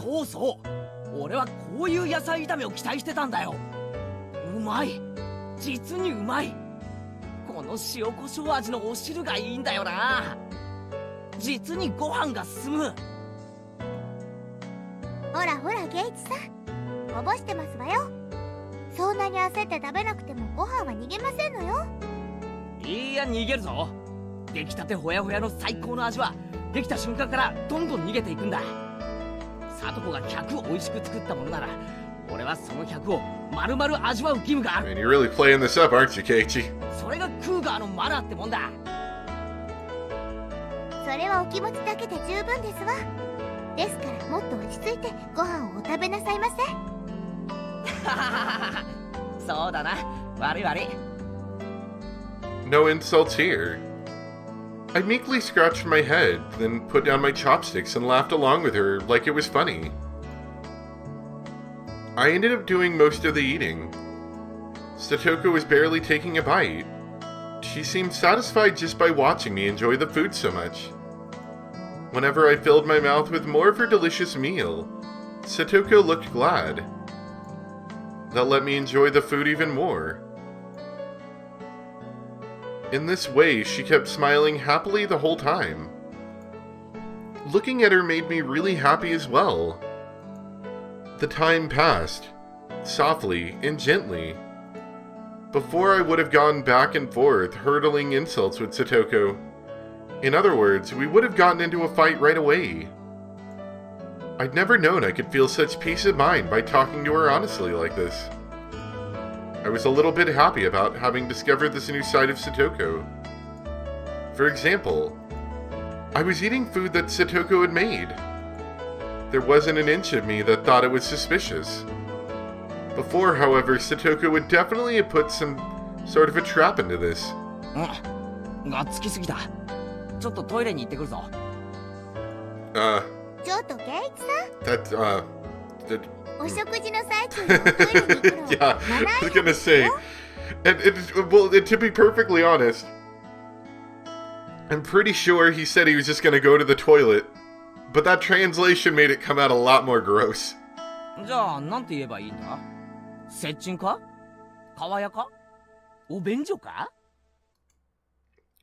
そうそう。俺はこういう野菜炒めを期待してたんだよ。うまい。実にうまい。この塩コショウ味のお汁がいいんだよな。実にご飯が進む。ほらほらゲイチさん、こぼしてますわよ。そんなに焦って食べなくてもご飯は逃げませんのよ。いや逃げるぞ。出来たてほやほやの最高の味はできた瞬間からどんどん逃げていくんだ。サトコが100を美味しく作ったものなら、俺はその100を丸々味わう義務がある。 Man, you're really playing this up, aren't you, Keiichi? それがクーガーのマナーってもんだ。それはお気持ちだけで十分ですわ。ですからもっと落ち着いてご飯をお食べなさいませ。そうだな。悪い悪い。 No insults here. I meekly scratched my head, then put down my chopsticks and laughed along with her like it was funny. I ended up doing most of the eating. Satoko was barely taking a bite. She seemed satisfied just by watching me enjoy the food so much. Whenever I filled my mouth with more of her delicious meal, Satoko looked glad. That let me enjoy the food even more. In this way, she kept smiling happily the whole time. Looking at her made me really happy as well. The time passed, softly and gently. Before I would have gone back and forth, hurtling insults with Satoko. In other words, we would have gotten into a fight right away. I'd never known I could feel such peace of mind by talking to her honestly like this. I was a little bit happy about having discovered this new side of Satoko. For example, I was eating food that Satoko had made. There wasn't an inch of me that thought it was suspicious. Before, however, Satoko would definitely have put some sort of a trap into this. がっつきすぎた。ちょっとトイレに行ってくるぞ。ちょっとゲイチさん。that, お食事の最中におトイレに行くの yeah, I was gonna say, and to be perfectly honest, I'm pretty sure he said he was just gonna go to the toilet, but that translation made it come out a lot more gross. じゃあなんて言えばいいんだ？接近か？川屋か？お便所か？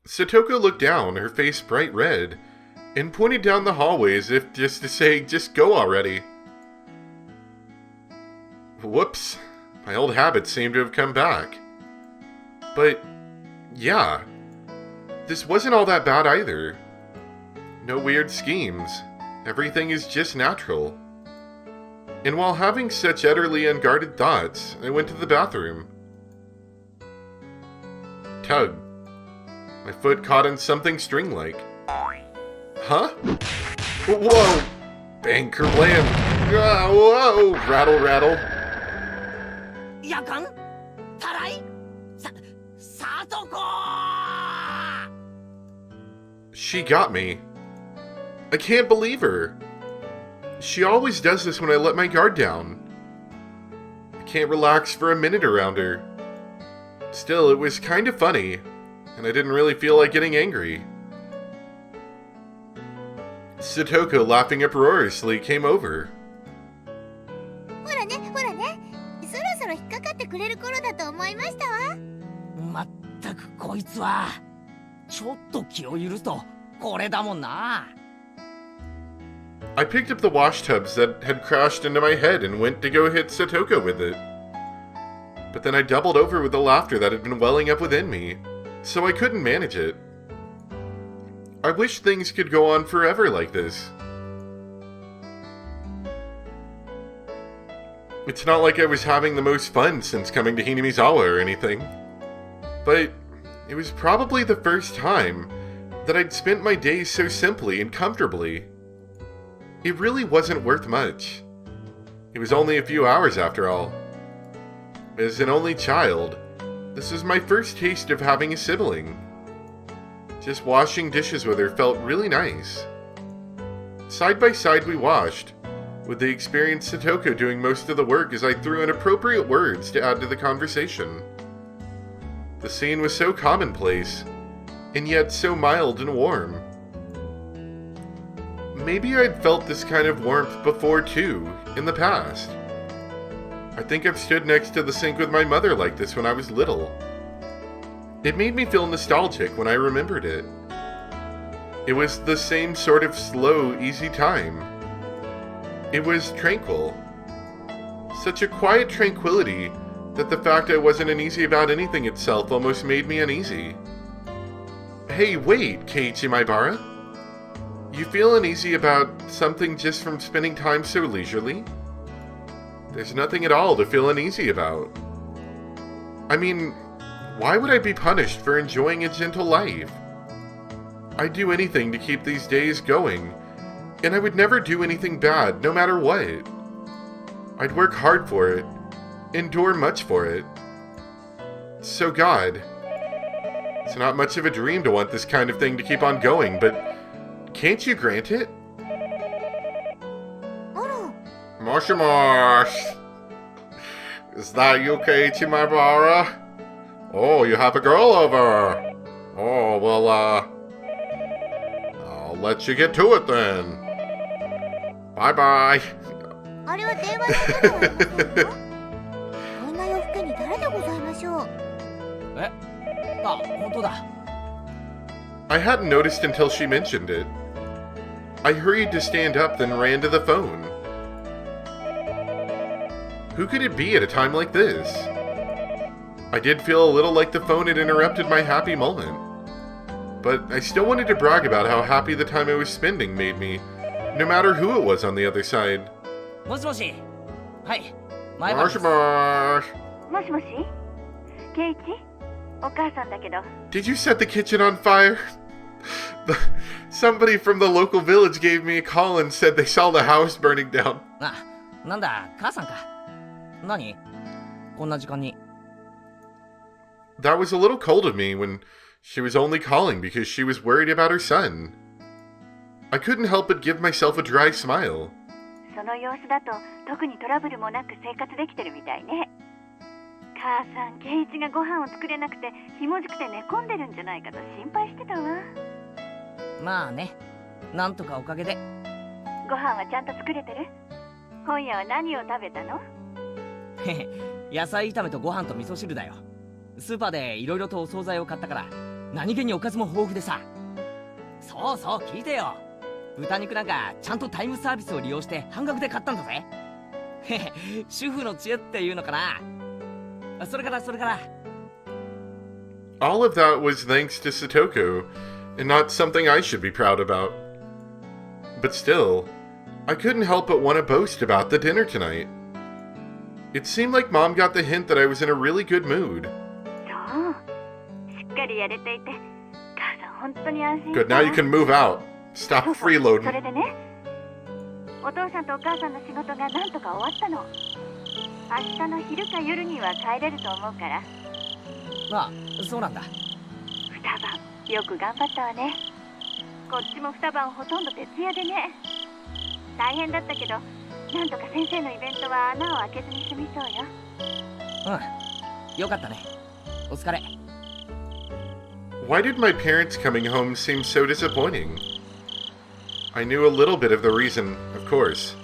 Satoko looked down, her face bright red, and pointed down the hallway as if just to say, just go already. Whoops, my old habits seem to have come back. But, yeah, this wasn't all that bad either. No weird schemes. Everything is just natural. And while having such utterly unguarded thoughts, I went to the bathroom. Tug. My foot caught in something string-like. Huh? Whoa! Bang, kerblam! Ah, whoa! Rattle, rattle. やかん？たらい？さとこ！ She got me. I can't believe her. She always does this when I let my guard down. I can't relax for a minute around her. Still, it was kind of funny, and I didn't really feel like getting angry. Satoko, laughing uproariously, came over. ほらね、ほらね。そろそろ引っかかってくれる頃だと思いましたわ。まったくこいつはちょっと気を許すとこれだもんな。 I picked up the wash tubs that had crashed into my head and went to go hit Satoko with it. But then I doubled over with the laughter that had been welling up within me, so I couldn't manage it. I wish things could go on forever like this. It's not like I was having the most fun since coming to Hinamizawa or anything. But it was probably the first time that I'd spent my days so simply and comfortably. It really wasn't worth much. It was only a few hours after all. As an only child, this was my first taste of having a sibling. Just washing dishes with her felt really nice. Side by side we washed, with the experienced Satoko doing most of the work as I threw in appropriate words to add to the conversation. The scene was so commonplace, and yet so mild and warm. maybe I'd felt this kind of warmth before too, in the past. I think I've stood next to the sink with my mother like this when I was little. It made me feel nostalgic when I remembered it. It was the same sort of slow, easy time. It was tranquil. Such a quiet tranquility that the fact I wasn't uneasy about anything itself almost made me uneasy. Hey, wait, Keiichi Maibara. You feel uneasy about something just from spending time so leisurely? There's nothing at all to feel uneasy about. I mean, why would I be punished for enjoying a gentle life? I'd do anything to keep these days going, and I would never do anything bad, no matter what. I'd work hard for it, endure much for it. So God, it's not much of a dream to want this kind of thing to keep on going, but can't you grant it? Moshi Mosh! Is that you, Keiichi Maibara? Oh, you have a girl over! Oh, well, I'll let you get to it then. Bye-bye. あれは電話のことはありませんか？こんな夜更けに誰でございましょう。え？あ、本当だ。I hadn't noticed until she mentioned it. I hurried to stand up, then ran to the phone. Who could it be at a time like this? I did feel a little like the phone had interrupted my happy moment. But I still wanted to brag about how happy the time I was spending made me, no matter who it was on the other side. もしもし。はい。前原です。 Mosh. もしもしケイチお母さんだけど Did you set the kitchen on fire? Somebody from the local village gave me a call and said they saw the house burning down. あ、なんだ、母さんか。何？こんな時間に。That was a little cold of me when she was only calling because she was worried about her son. I couldn't help but give myself a dry smile. その様子だと特にトラブルもなく生活できてるみたいね。母さん、ケイチがご飯を作れなくてひもじくて寝込んでるんじゃないかと心配してたわ。まあね、なんとかおかげで。ご飯はちゃんと作れてる？今夜は何を食べたの？へへ、野菜炒めとご飯と味噌汁だよ。スーパーでいろいろとお惣菜を買ったから何気におかずも豊富でさ。そうそう、聞いてよ。豚肉なんかちゃんとタイムサービスを利用して半額で買ったんだぜ。へへ、主婦の知恵っていうのかな。それから。 All of that was thanks to Satoko, and not something I should be proud about. But still, I couldn't help but want to boast about the dinner tonight. It seemed like Mom got the hint that I was in a really good mood. そうしっかりやれていて母さん本当に安心した。 Good, now you can move out. Stop そ freeloading. れでね、お父さんとお母さんの仕事がなんとか終わったの。明日の昼か夜には帰れると思うから。ああ、そうなんだ。二晩よく頑張ったわね。こっちも二晩ほとんど徹夜でね。大変だったけどなんとか先生のイベントは穴を開けずに済みそうよ。うん、よかったね。お疲れ。 Why did my parents coming home seem so disappointing? I knew a little bit of the reason, of course.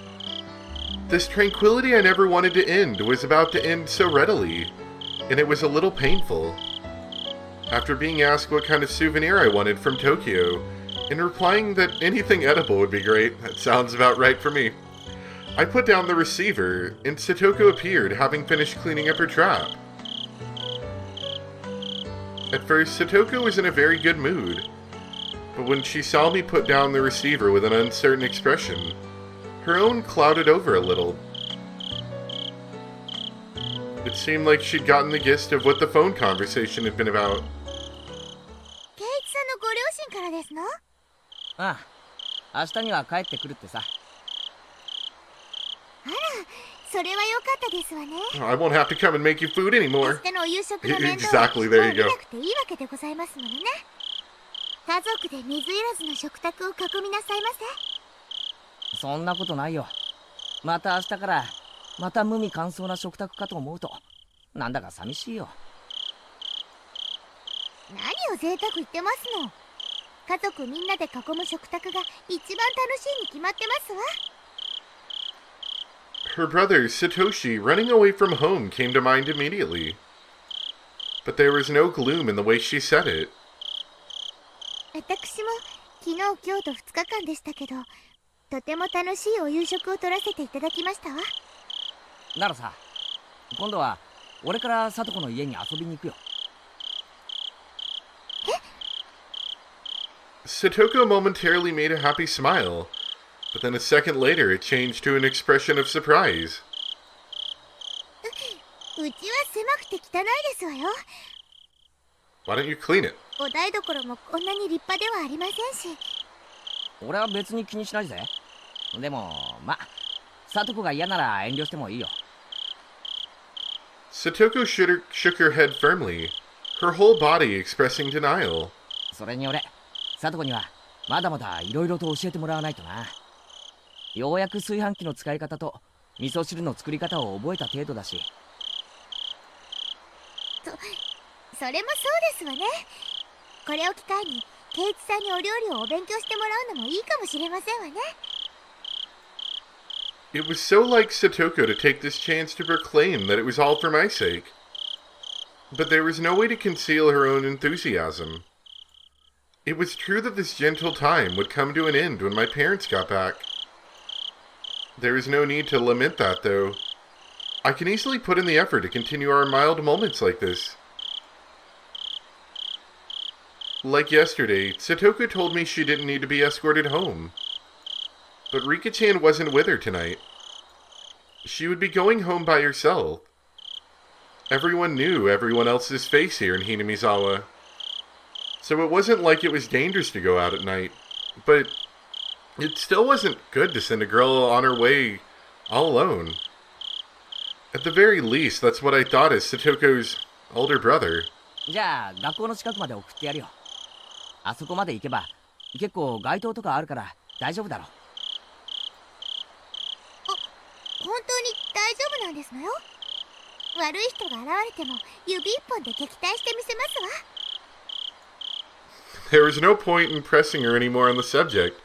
This tranquility I never wanted to end was about to end so readily, and it was a little painful. After being asked what kind of souvenir I wanted from Tokyo, and replying that anything edible would be great, that sounds about right for me, I put down the receiver, and Satoko appeared, having finished cleaning up her trap. At first, Satoko was in a very good mood, but when she saw me put down the receiver with an uncertain expression, her own clouded over a little. It seemed like she'd gotten the gist of what the phone conversation had been about. ケイチさんのご両親からですの？ああ、明日には帰ってくるってさ。あら、それは良かったですわね。 I won't have to come and make you food 明 anymore. 日のお夕食の面倒は Exactly, there you もう go. 見なくていいわけでございますものね。家族で水入らずの食卓を囲みなさいませ。そんなことないよ。また明日からまた無味乾燥な食卓かと思うとなんだか寂しいよ。何を贅沢言ってますの。家族みんなで囲む食卓が一番楽しいに決まってますわ。 Her brother, Satoshi, running away from home came to mind immediately. But there was no gloom in the way she said it. 私も昨日今日と2日間でしたけど、とても楽しいお夕食を取らせていただきましたわ。ならさ、今度は俺からサトコの家に遊びに行くよ。Satoko momentarily made a happy smile, but then a second later it changed to an expression of surprise. うちは狭くて汚いですわよ。 Why don't you clean it? お台所もこんなに立派ではありませんし。俺は別に気にしないぜ。でもま、サトコが嫌なら遠慮してもいいよ。Satoko shook her head firmly, her whole body expressing denial. それに俺、サトコにはまだまだいろいろと教えてもらわないとな。ようやく炊飯器の使い方と味噌汁の作り方を覚えた程度だし。それもそうですわね。これを機会に圭一さんにお料理をお勉強してもらうのもいいかもしれませんわね。 It was so like Satoko to take this chance to proclaim that it was all for my sake. But there was no way to conceal her own enthusiasm. It was true that this gentle time would come to an end when my parents got back. There is no need to lament that, though. I can easily put in the effort to continue our mild moments like this. Like yesterday, Satoko told me she didn't need to be escorted home. But Rika-chan wasn't with her tonight. She would be going home by herself. Everyone knew everyone else's face here in Hinamizawa. So it wasn't like it was dangerous to go out at night. But it still wasn't good to send a girl on her way all alone. At the very least, that's what I thought as Satoko's older brother. じゃあ学校の近くまで送ってやるよ。あそこまで行けば結構街灯とかあるから大丈夫だろ。本当に大丈夫なんですのよ。悪い人が現れても指一本で撃退してみせますわ。 There was no point in pressing her any more on the subject,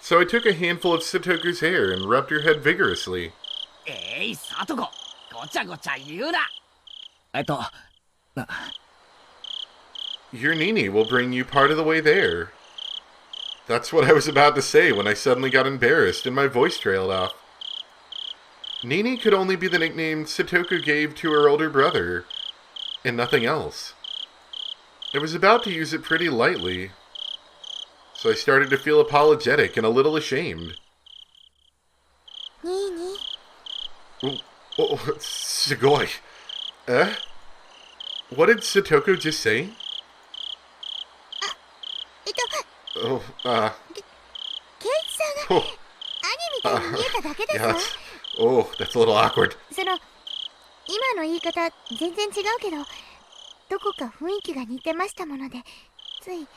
so I took a handful of Satoko's hair and rubbed her head vigorously. サトコ、ごちゃごちゃ言うな。Your Nini will bring you part of the way there. That's what I was about to say when I suddenly got embarrassed and my voice trailed off. Nini could only be the nickname Satoko gave to her older brother, and nothing else. I was about to use it pretty lightly, so I started to feel apologetic and a little ashamed. ニーニー、 Oh, Sugoi. What did Satoko just say? 圭 Oh, 一さんが oh, 兄みたいに見えただけですわ。 yes. Oh, that's a little awkward. その今の言い方全然違うけど、どこか雰囲気が似てましたもので、つい。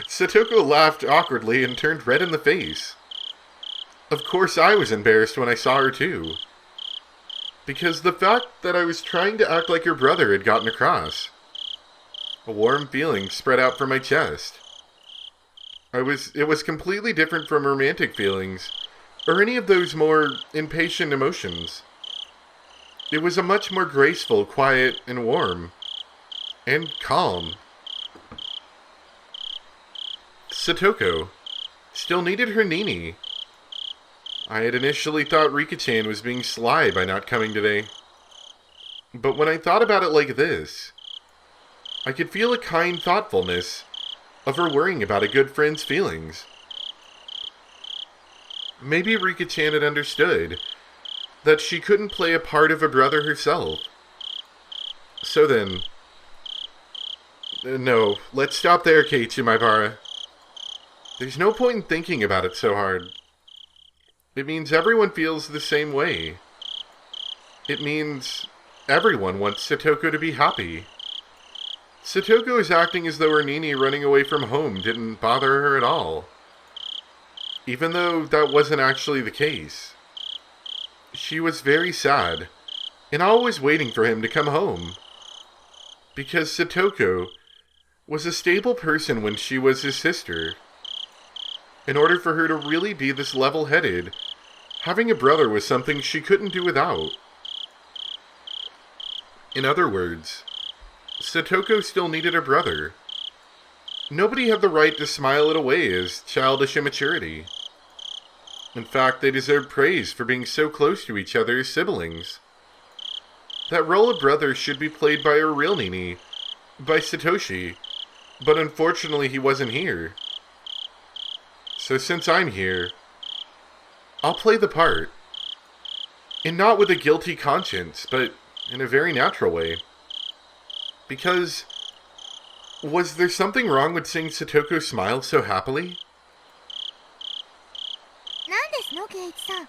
Satoko laughed awkwardly and turned red in the face. Of course I was embarrassed when I saw her too. Because the fact that I was trying to act like her brother had gotten across. A warm feeling spread out from my chest. It was completely different from romantic feelings, or any of those more impatient emotions. It was a much more graceful, quiet, and warm. And calm. Satoko still needed her Nini. I had initially thought Rika-chan was being sly by not coming today. But when I thought about it like this, I could feel a kind thoughtfulness of her worrying about a good friend's feelings. Maybe Rika-chan had understood that she couldn't play a part of a brother herself. So then... No, let's stop there, Keiichi Maibara. There's no point in thinking about it so hard. It means everyone feels the same way. It means everyone wants Satoko to be happy. Satoko is acting as though her Nini running away from home didn't bother her at all. Even though that wasn't actually the case. She was very sad, and always waiting for him to come home. because Satoko was a stable person when she was his sister. In order for her to really be this level-headed, having a brother was something she couldn't do without. In other words, Satoko still needed a brother. Nobody had the right to smile it away as childish immaturity. In fact, they deserved praise for being so close to each other as siblings. That role of brother should be played by a real Nini, by Satoshi, but unfortunately he wasn't here. So since I'm here, I'll play the part. And not with a guilty conscience, but in a very natural way. Because, was there something wrong with seeing Satoko smile so happily? なんですのケイチさん。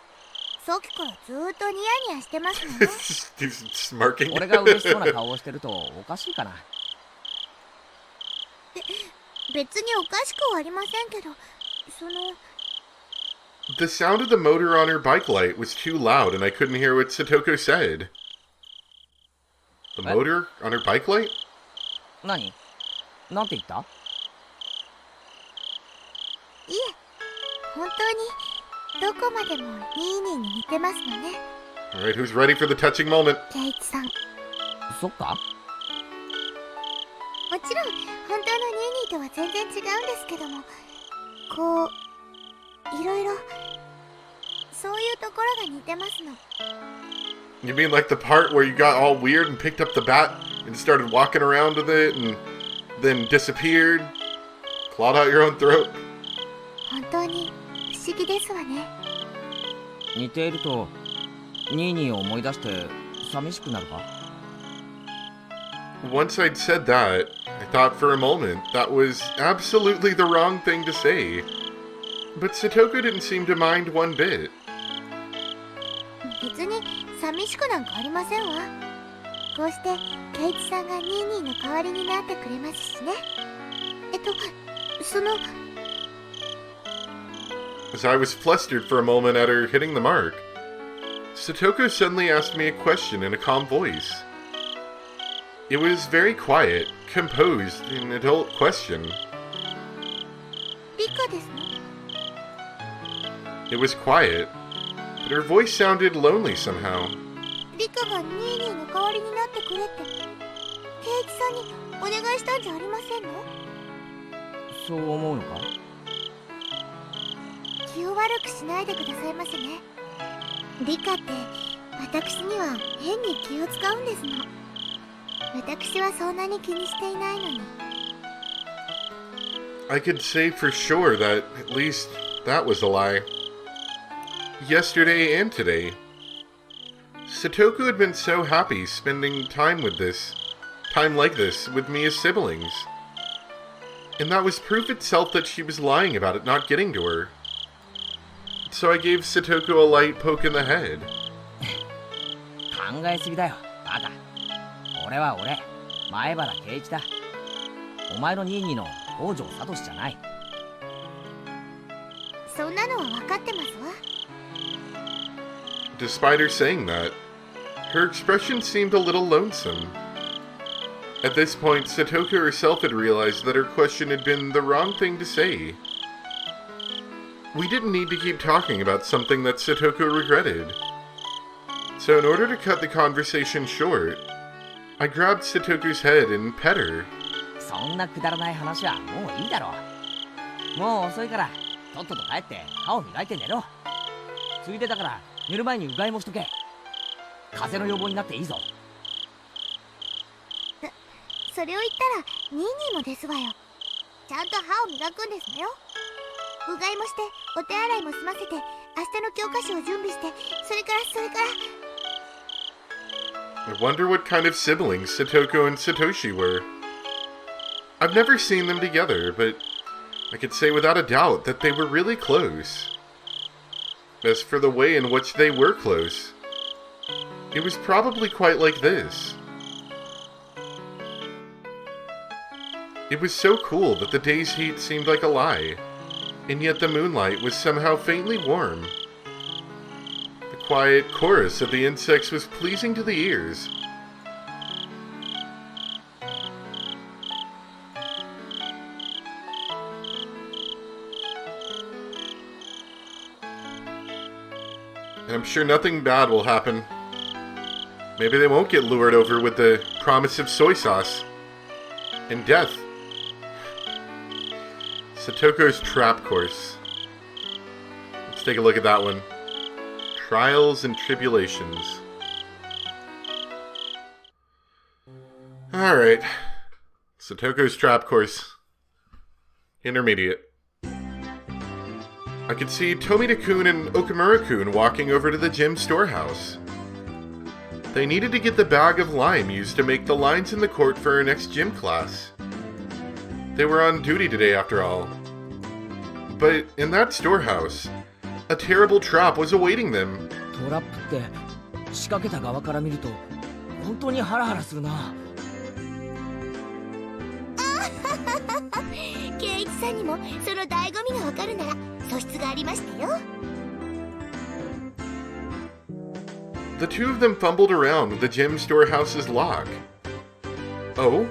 さっきからずーっとニヤニヤしてますのね。He's smirking. 俺が嬉しそうな顔をしてるとおかしいかな。別におかしくはありませんけど、その。The sound of the motor on her bike light was too loud and I couldn't hear what Satoko said. The What? motor on her bike light? 何？なんて言った？いえ、本当にどこまでもニーニーに似てますのね。Alright, who's ready for the touching moment? ケイチさん。もそっか？ちろん本当のニーニーとは全然違うんですけども、こういろいろそういうところが似てますの。 You mean like the part where you got all weird and picked up the bat and started walking around with it and then disappeared? Clawed out your own throat? 本当に不思議ですわね。似ているとニーニーを思い出して寂しくなるか？ Once I'd said that, I thought for a moment that was absolutely the wrong thing to say. But Satoko didn't seem to mind one bit. 別に寂しくなんかありませんわ。こうしてケイチさんがニーニーの代わりになってくれますしね。その。 As I was flustered for a moment at her hitting the mark, Satoko suddenly asked me a question in a calm voice. It was very quiet, composed, an adult question. 理科ですね。 It was quiet, but her voice sounded lonely somehow. リカがニーニーの代わりになってくれってケイチさんにお願いしたんじゃありませんの？そう思うのか？気を悪くしないでくださいませね。リカって私には変に気を使うんですの。私はそんなに気にしていないのに。 I could say for sure that at least that was a lie. Yesterday and today, Satoko had been so happy spending time like this with me as siblings. And that was proof itself that she was lying about it not getting to her. So I gave Satoko a light poke in the head. 考えすぎだよ、バカ。俺は俺、前原圭一だ。お前のニーニーの北条聡じゃない。そんなのは分かってますわ。 Despite her saying that, her expression seemed a little lonesome. At this point, Satoko herself had realized that her question had been the wrong thing to say. We didn't need to keep talking about something that Satoko regretted. So in order to cut the conversation short, I grabbed Satoko's head and pet her. そんなくだらない話はもういいだろう。もう遅いからとっとと帰って歯を磨いて寝ろ。ついでだから寝る前にうがいもしとけ。風邪の予防になっていいぞ。それを言ったらニーニーもですわよ。ちゃんと歯を磨くんですのよ。うがいもしてお手洗いも済ませて明日の教科書を準備してそれから。 I wonder what kind of siblings Satoko and Satoshi were. I've never seen them together, but I could say without a doubt that they were really close. As for the way in which they were close, it was probably quite like this. It was so cool that the day's heat seemed like a lie, and yet the moonlight was somehow faintly warm. The quiet chorus of the insects was pleasing to the ears. And I'm sure nothing bad will happen. Maybe they won't get lured over with the promise of soy sauce. And death. Satoko's Trap Course. Let's take a look at that one. Trials and Tribulations. Alright. Satoko's Trap Course. Intermediate. I could see Tomita-kun and Okamura-kun walking over to the gym storehouse. They needed to get the bag of lime used to make the lines in the court for our next gym class. They were on duty today after all. But in that storehouse, a terrible trap was awaiting them. トラップって仕掛けた側から見ると本当にハラハラするな。圭一さんにもその醍醐味がわかるなら素質がありましたよ。 The two of them fumbled around with the gym storehouse's lock. Oh?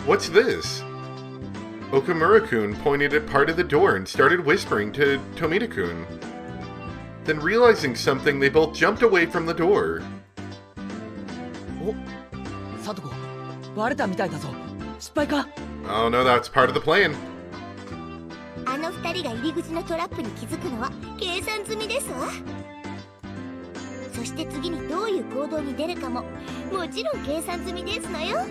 What's this? Okamura-kun pointed at part of the door and started whispering to Tomita-kun. Then realizing something, they both jumped away from the door. お、サトコ、バレたみたいだぞ。失敗か？ Oh no, that's part of the plan. あの二人が入り口のトラップに気づくのは計算済みですわ。そして次にどういう行動に出るかももちろん計算済みですのよ。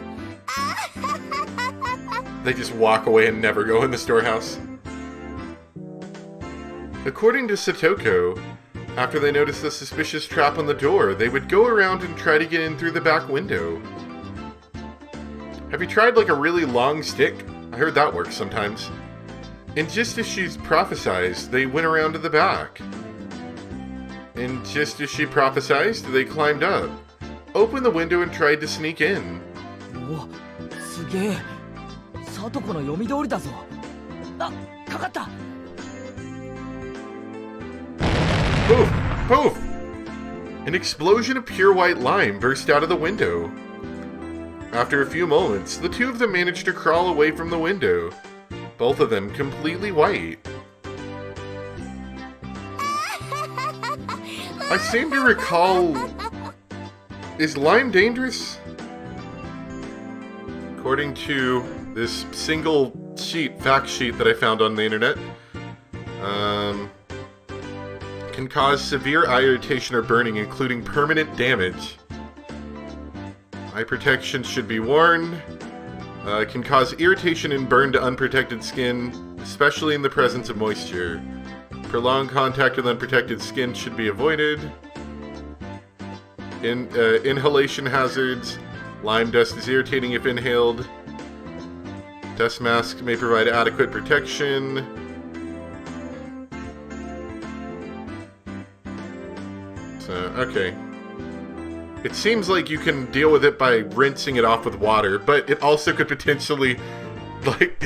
They just walk away and never go in the storehouse. According to Satoko, after they noticed the suspicious trap on the door, they would go around and try to get in through the back window. Have you tried like a really long stick? I heard that works sometimes. And just as she's prophesied, they went around to the back. And just as she prophesied, they climbed up, opened the window and tried to sneak in. お、すげえ。サトコの読み通りだぞ。あ、かかった。 Poof! Poof! An explosion of pure white lime burst out of the window. After a few moments, the two of them managed to crawl away from the window, both of them completely white. I seem to recall... Is lime dangerous? According to this single fact sheet that I found on the internet, can cause severe eye irritation or burning, including permanent damage. Eye protection should be worn. Can cause irritation and burn to unprotected skin, especially in the presence of moisture. Prolonged contact with unprotected skin should be avoided. Inhalation hazards. Lime dust is irritating if inhaled. Dust mask may provide adequate protection. So, okay. It seems like you can deal with it by rinsing it off with water, but it also could potentially, like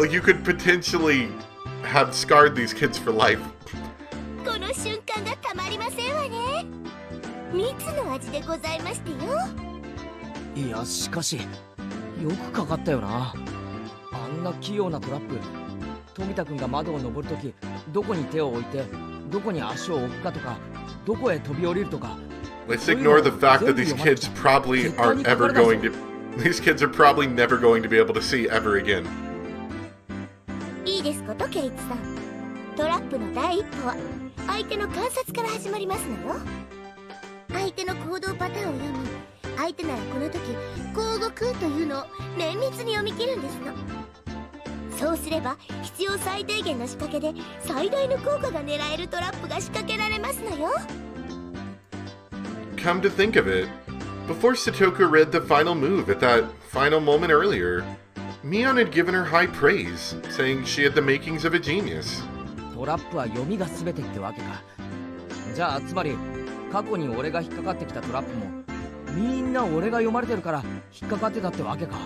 you could potentially have scarred these kids for life. この瞬間がたまりませんわね。蜜の味でございましてよ。いや、しかしよくかかったよな。あんな器用なトラップ。富田君が窓を登るとき、どこに手を置いて、どこに足を置くかとか、どこへ飛び降りるとか。 Let's ignore the fact that these kids probably aren't ever going to... These kids are probably never going to be able to see ever again. いいですことケイチさん。トラップの第一歩は相手の観察から始まりますのよ。相手の行動パターンを読み、相手ならこの時こう動くというのを綿密に読み切るんですの。そうすれば必要最低限の仕掛けで最大の効果が狙えるトラップが仕掛けられますのよ。 Come to think of it, before Satoko read the final move at that final moment earlier, Mion had given her high praise, saying she had the makings of a genius. トラップは読みが全てってわけか。じゃあつまり過去に俺が引っかかってきたトラップもみんな俺が読まれてるから引っかかってたってわけか。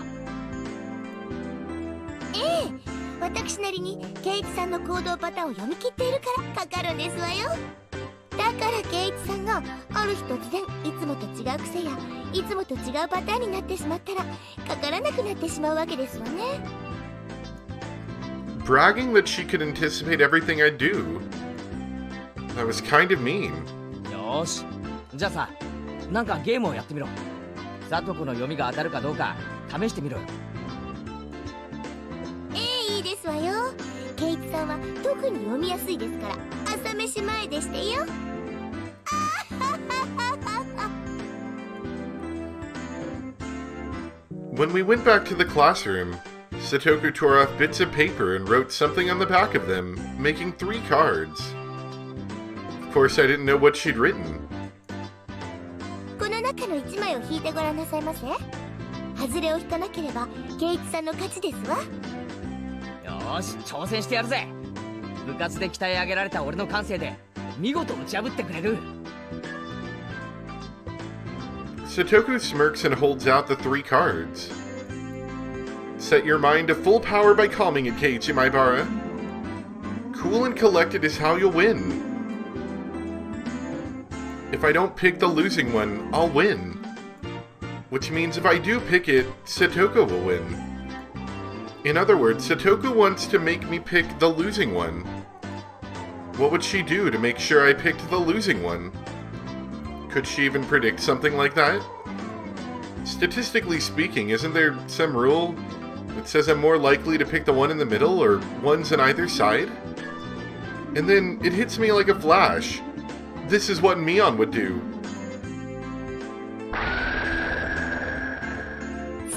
ええ、私なりにケイチさんの行動パターンを読み切っているからかかるんですわよ。だからケイチさんがある日突然いつもと違う癖やいつもと違うパターンになってしまったらかからなくなってしまうわけですわね。 Bragging that she could anticipate everything I'd do. That was kind of mean. よーし、じゃあさ、なんかゲームをやってみろ。サトコの読みが当たるかどうか試してみろよ。いいですわよ。ケイチさんは特に読みやすいですから、朝飯前でしてよ。When we went back to the classroom, Satoko tore off bits of paper and wrote something on the back of them, making 3 cards. Of course, I didn't know what she'd written. この中の1枚を引いてごらんなさいませ。外れを引かなければケイチさんの勝ちですわ。よーし、挑戦してやるぜ。部活で鍛え上げられた俺の感性で見事打ち破ってくれる。Satoko smirks and holds out the 3 cards. Set your mind to full power by calming it, Keiichi Maibara. Cool and collected is how you'll win. If I don't pick the losing one, I'll win. Which means if I do pick it, Satoko will win. In other words, Satoko wants to make me pick the losing one. What would she do to make sure I picked the losing one? Could she even predict something like that? Statistically speaking, isn't there some rule that says I'm more likely to pick the one in the middle or ones on either side? And then it hits me like a flash. This is what Mion would do.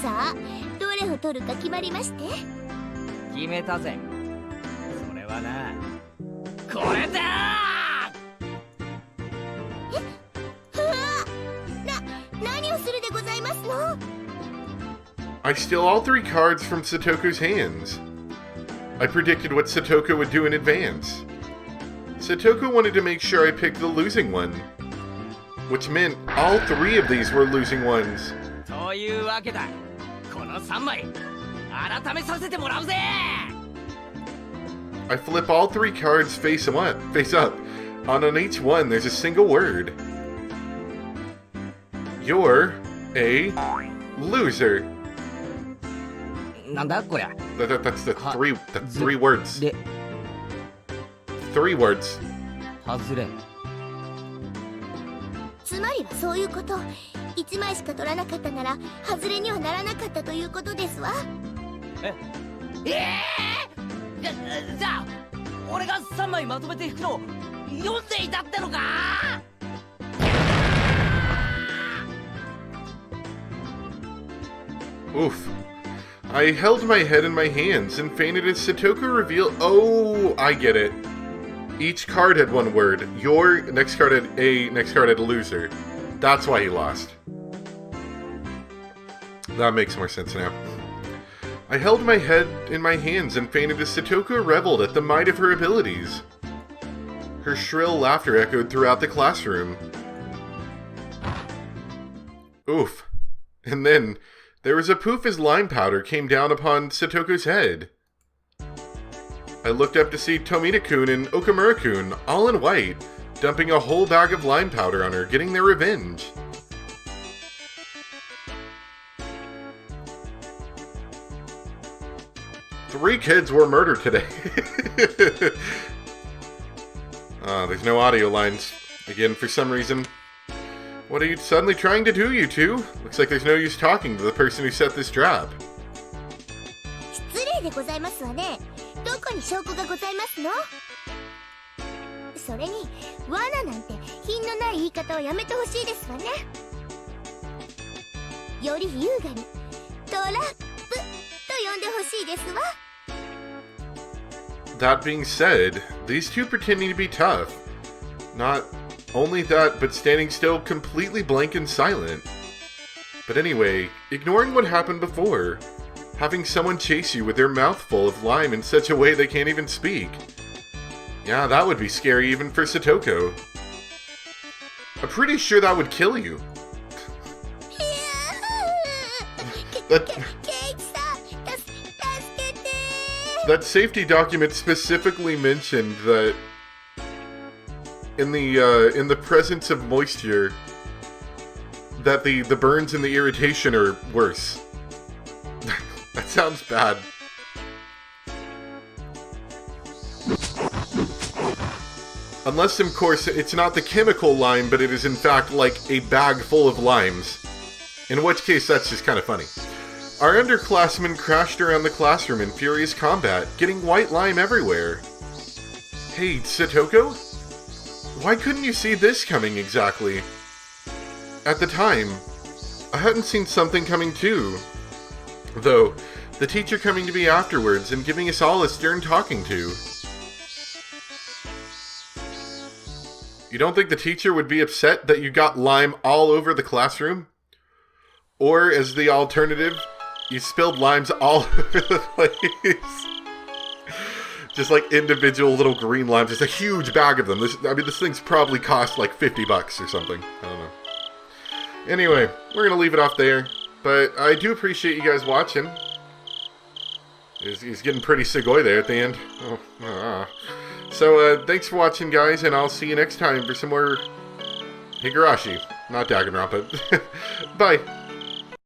さあ、どれを取るか決まりまして。決めたぜ。それはな、これだー。何をするでございますの？ I steal all 3 cards from Satoko's hands. I predicted what Satoko would do in advance. Satoko wanted to make sure I picked the losing one, which meant all 3 of these were losing ones. というわけだ。この3枚改めさせてもらうぜ。I flip all 3 cards face up. On each one, there's a single word. You're a loser. なんだこりゃ。 That's the 3 words. で、 3 words. 外れ。つまりはそういうこと。1枚しか取らなかったなら外れにはならなかったということですわ。じゃあ俺が3枚まとめて引くの読んでいたってのか。Oof. I held my head in my hands and fainted as Satoko revealed. Oh, I get it. Each card had 1 word. Your next card had a, next card had loser. That's why he lost. That makes more sense now. I held my head in my hands and fainted as Satoko reveled at the might of her abilities. Her shrill laughter echoed throughout the classroom. Oof. And then there was a poof as lime powder came down upon Satoko's head. I looked up to see Tomita-kun and Okamura-kun, all in white, dumping a whole bag of lime powder on her, getting their revenge. Three kids were murdered today. There's no audio lines. Again, for some reason. What are you suddenly trying to do, you two? Looks like there's no use talking to the person who set this trap. 失礼でございますわね。どこに証拠がございますの？それに罠なんて品のない言い方をやめてほしいですわね。より優雅にトラップと呼んでほしいですわ。That being said, these two pretending to be tough. Not only that, but standing still completely blank and silent. But anyway, ignoring what happened before, having someone chase you with their mouth full of lime in such a way they can't even speak. Yeah, that would be scary even for Satoko. I'm pretty sure that would kill you. That safety document specifically mentioned that in the presence of moisture, that the burns and the irritation are worse. That sounds bad. Unless, of course, it's not the chemical lime, but it is in fact like a bag full of limes. In which case, that's just kind of funny. Our underclassmen crashed around the classroom in furious combat, getting white lime everywhere. Hey, Satoko? Why couldn't you see this coming exactly? At the time, I hadn't seen something coming too. Though, the teacher coming to me afterwards and giving us all a stern talking to. You don't think the teacher would be upset that you got lime all over the classroom? Or, as the alternative, you spilled limes all over the place. Just like individual little green limes. Just a huge bag of them. This thing's probably cost like $50 or something. I don't know. Anyway, we're going to leave it off there. But I do appreciate you guys watching. He's getting pretty Sugoi there at the end. So, thanks for watching, guys, and I'll see you next time for some more Higurashi. Not Danganronpa, but bye.